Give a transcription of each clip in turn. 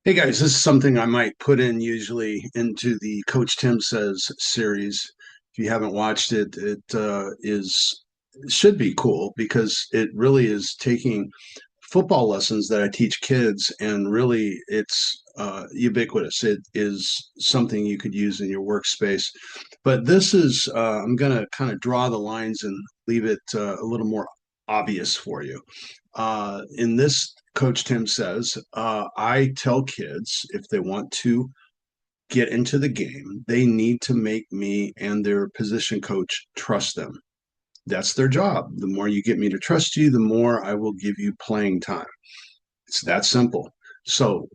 Hey guys, this is something I might put in usually into the Coach Tim Says series. If you haven't watched it, it should be cool because it really is taking football lessons that I teach kids, and really it's ubiquitous. It is something you could use in your workspace. But this is, I'm going to kind of draw the lines and leave it a little more obvious for you. In this, Coach Tim says, I tell kids if they want to get into the game, they need to make me and their position coach trust them. That's their job. The more you get me to trust you, the more I will give you playing time. It's that simple. So,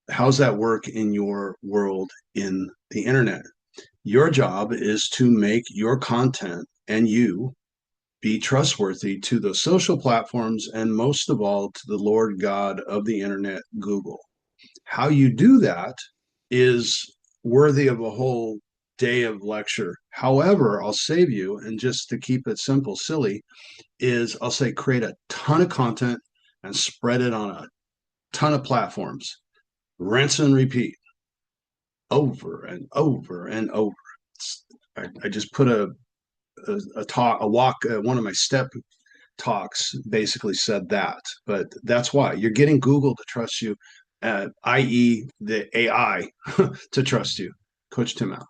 how's that work in your world in the internet? Your job is to make your content and you be trustworthy to the social platforms and most of all to the Lord God of the internet, Google. How you do that is worthy of a whole day of lecture. However, I'll save you, and just to keep it simple, silly, is I'll say create a ton of content and spread it on a ton of platforms. Rinse and repeat over and over and over. I just put a talk, a walk, one of my step talks basically said that. But that's why you're getting Google to trust you, i.e., the AI to trust you. Coach Tim out.